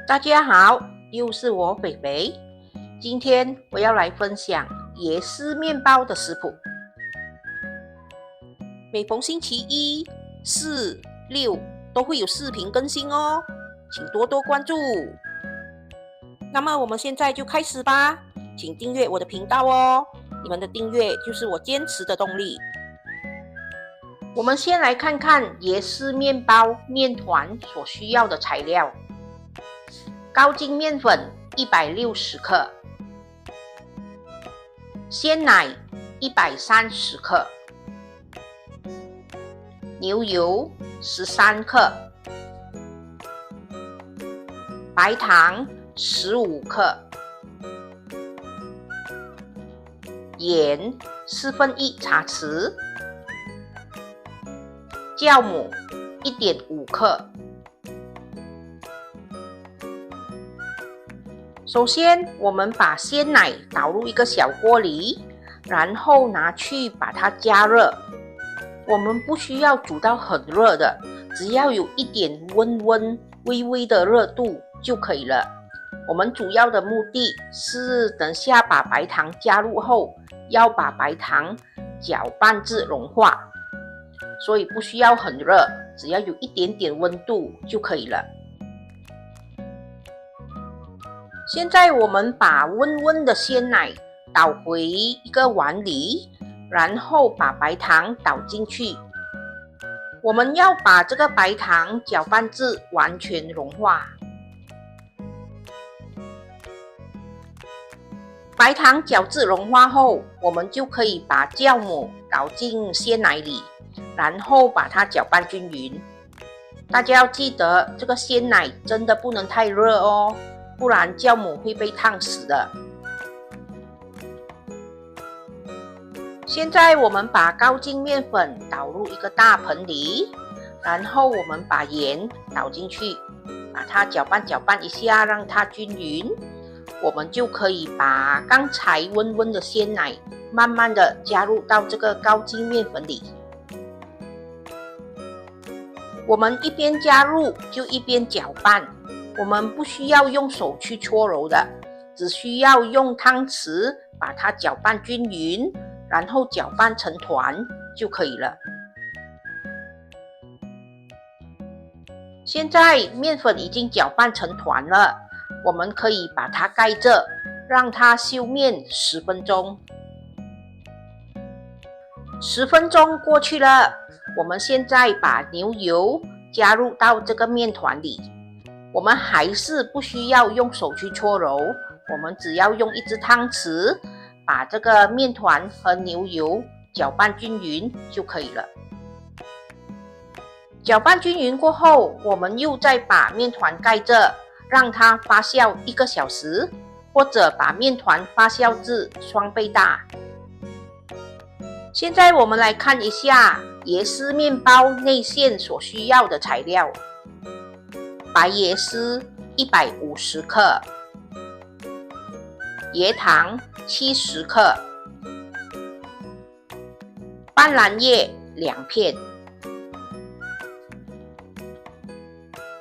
大家好，又是我北北。今天我要来分享椰丝面包的食谱。每逢星期一、四、六都会有视频更新哦，请多多关注。那么我们现在就开始吧，请订阅我的频道哦，你们的订阅就是我坚持的动力。我们先来看看椰丝面包面团所需要的材料。高筋面粉160克，鲜奶130克，牛油13克，白糖15克，盐1/4茶匙，酵母1.5克。首先，我们把鲜奶倒入一个小锅里，然后拿去把它加热。我们不需要煮到很热的，只要有一点微微的热度就可以了。我们主要的目的是等下把白糖加入后，要把白糖搅拌至融化，所以不需要很热，只要有一点点温度就可以了。现在我们把温的鲜奶倒回一个碗里，然后把白糖倒进去。我们要把这个白糖搅拌至完全融化。白糖搅至融化后，我们就可以把酵母倒进鲜奶里，然后把它搅拌均匀。大家要记得，这个鲜奶真的不能太热哦，不然酵母会被烫死的。现在我们把高筋面粉倒入一个大盆里，然后我们把盐倒进去，把它搅拌一下，让它均匀。我们就可以把刚才温的鲜奶慢慢的加入到这个高筋面粉里。我们一边加入就一边搅拌，我们不需要用手去搓揉的，只需要用汤匙把它搅拌均匀，然后搅拌成团就可以了。现在面粉已经搅拌成团了，我们可以把它盖着，让它休面10分钟。10分钟过去了，我们现在把牛油加入到这个面团里。我们还是不需要用手去搓揉，我们只要用一只汤匙把这个面团和牛油搅拌均匀就可以了。搅拌均匀过后，我们又再把面团盖着，让它发酵1个小时，或者把面团发酵至双倍大。现在我们来看一下椰丝面包内馅所需要的材料。白椰丝150克，椰糖70克，斑斓叶2片，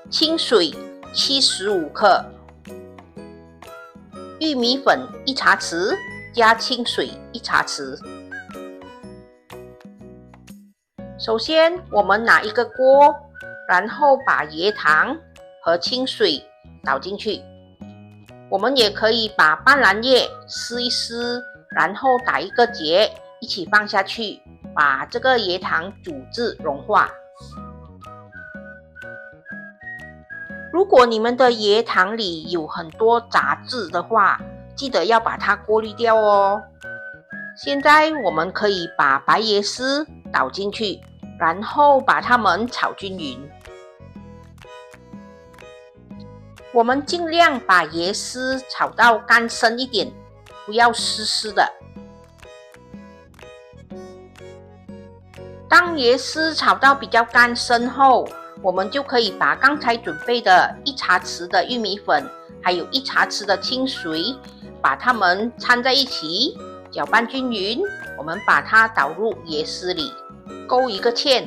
清水75克，玉米粉1茶匙加清水1茶匙。首先，我们拿一个锅，然后把椰糖和清水倒进去。我们也可以把斑斓叶撕一撕，然后打一个结，一起放下去，把这个椰糖煮至融化。如果你们的椰糖里有很多杂质的话，记得要把它过滤掉哦。现在我们可以把白椰丝倒进去，然后把它们炒均匀。我们尽量把椰丝炒到干身一点，不要湿的。当椰丝炒到比较干身后，我们就可以把刚才准备的1茶匙的玉米粉，还有1茶匙的清水，把它们掺在一起，搅拌均匀。我们把它倒入椰丝里，勾一个芡。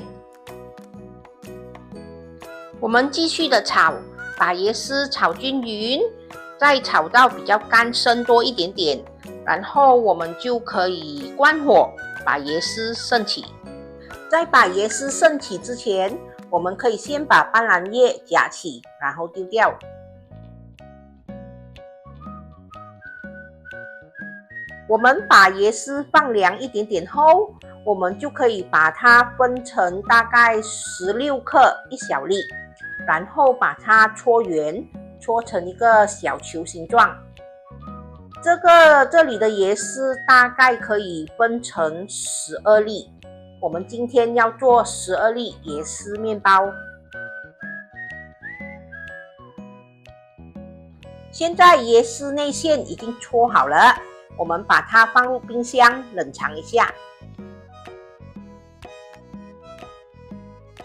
我们继续的炒，把椰丝炒均匀，再炒到比较干身多一点点，然后我们就可以关火，把椰丝盛起。在把椰丝盛起之前，我们可以先把斑斓叶夹起，然后丢掉。我们把椰丝放凉一点点后，我们就可以把它分成大概16克一小粒，然后把它搓圆，搓成一个小球形状。这里的椰丝大概可以分成12粒，我们今天要做12粒椰丝面包。现在椰丝内馅已经搓好了，我们把它放入冰箱冷藏一下。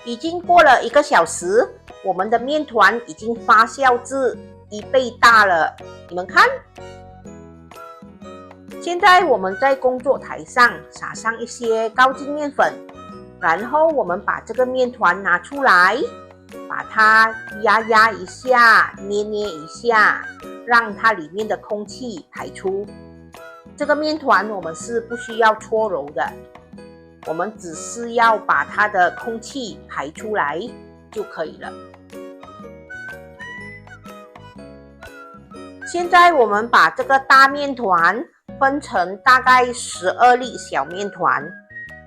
已经过了1个小时，我们的面团已经发酵至1倍大了，你们看。现在我们在工作台上撒上一些高筋面粉，然后我们把这个面团拿出来，把它压一下，捏一下，让它里面的空气排出。这个面团我们是不需要搓揉的，我们只是要把它的空气排出来就可以了。现在我们把这个大面团分成大概12粒小面团，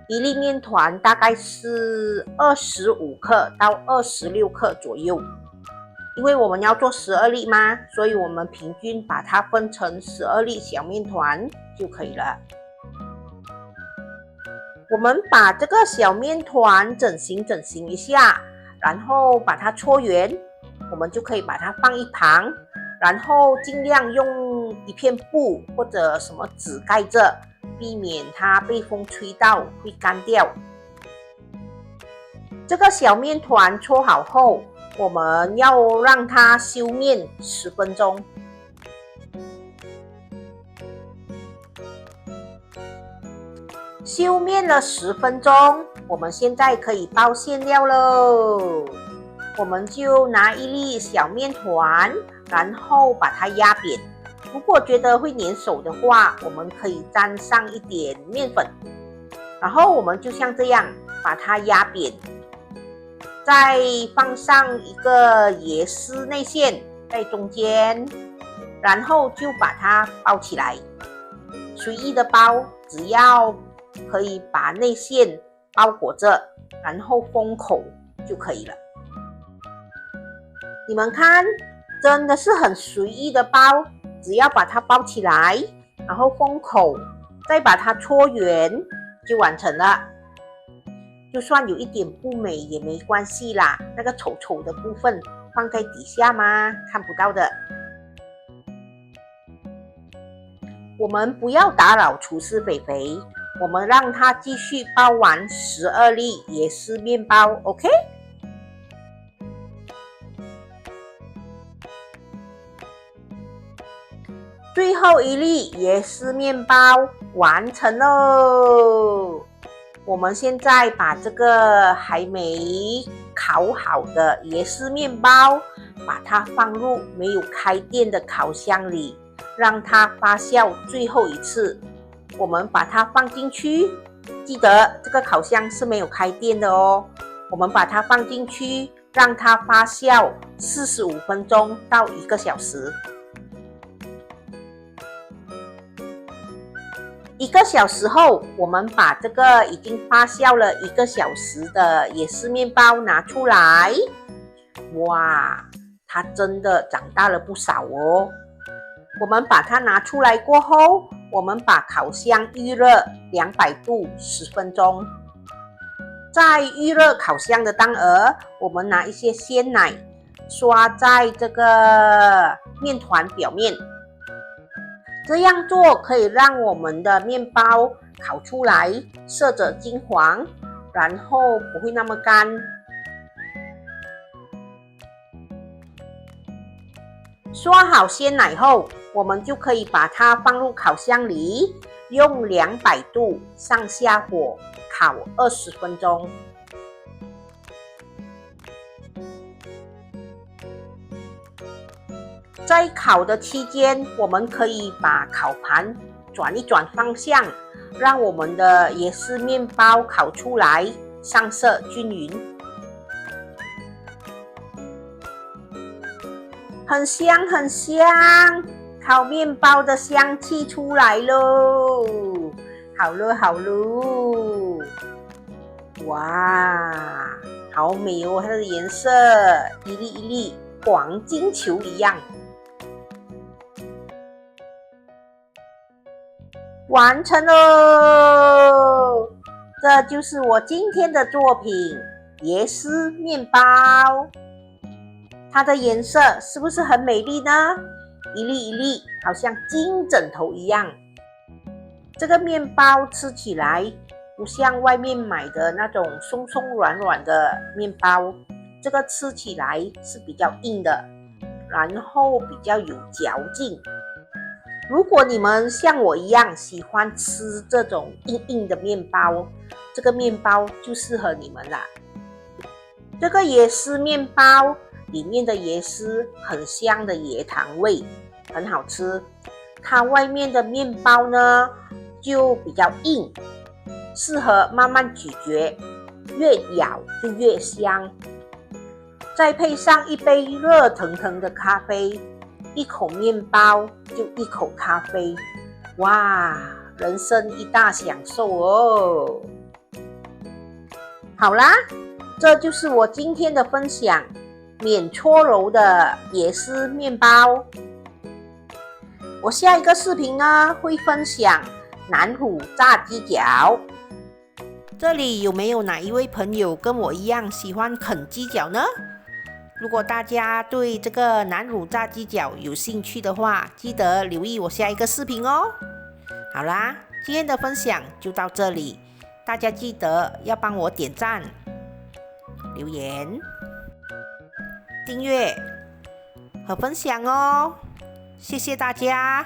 一粒面团大概是25克到26克左右。因为我们要做12粒嘛，所以我们平均把它分成12粒小面团就可以了。我们把这个小面团整形一下，然后把它搓圆，我们就可以把它放一旁，然后尽量用一片布或者什么纸盖着，避免它被风吹到会干掉。这个小面团搓好后，我们要让它休面10分钟。休面了10分钟，我们现在可以包馅料喽。我们就拿一粒小面团，然后把它压扁。如果觉得会粘手的话，我们可以沾上一点面粉，然后我们就像这样把它压扁。再放上一个椰丝内馅在中间，然后就把它包起来，随意的包，只要可以把内馅包裹着，然后封口就可以了。你们看，真的是很随意的包，只要把它包起来，然后封口，再把它搓圆就完成了。就算有一点不美也没关系啦，那个丑丑的部分放在底下嘛，看不到的。我们不要打扰厨师肥肥，我们让他继续包完12粒椰丝面包 ，OK？ 最后一粒椰丝面包完成喽！我们现在把这个还没烤好的椰丝面包，把它放入没有开电的烤箱里，让它发酵最后一次。我们把它放进去，记得这个烤箱是没有开电的哦。我们把它放进去，让它发酵45分钟到1个小时。1个小时后，我们把这个已经发酵了1个小时的椰丝面包拿出来。哇，它真的长大了不少哦。我们把它拿出来过后，我们把烤箱预热200度10分钟。在预热烤箱的当儿，我们拿一些鲜奶刷在这个面团表面。这样做可以让我们的面包烤出来色泽金黄，然后不会那么干。刷好鲜奶后，我们就可以把它放入烤箱里，用200度上下火烤20分钟。在烤的期间，我们可以把烤盘转一转方向，让我们的椰丝面包烤出来，上色均匀。很香很香，烤面包的香气出来喽！好了好了，哇，好美哦！它的颜色一粒一粒黄金球一样。完成喽！这就是我今天的作品——椰丝面包。它的颜色是不是很美丽呢？一粒一粒，好像金枕头一样。这个面包吃起来不像外面买的那种松松软软的面包，这个吃起来是比较硬的，然后比较有嚼劲。如果你们像我一样喜欢吃这种硬硬的面包，这个面包就适合你们啦。这个椰丝面包里面的椰丝很香的椰糖味，很好吃。它外面的面包呢就比较硬，适合慢慢咀嚼，越咬就越香。再配上一杯热腾腾的咖啡，一口面包就一口咖啡，哇，人生一大享受哦！好啦，这就是我今天的分享，免搓揉的椰丝面包。我下一个视频呢会分享南乳炸鸡脚。这里有没有哪一位朋友跟我一样喜欢啃鸡脚呢？如果大家对这个南乳炸鸡脚有兴趣的话，记得留意我下一个视频哦。好啦，今天的分享就到这里，大家记得要帮我点赞、留言、订阅和分享哦，谢谢大家。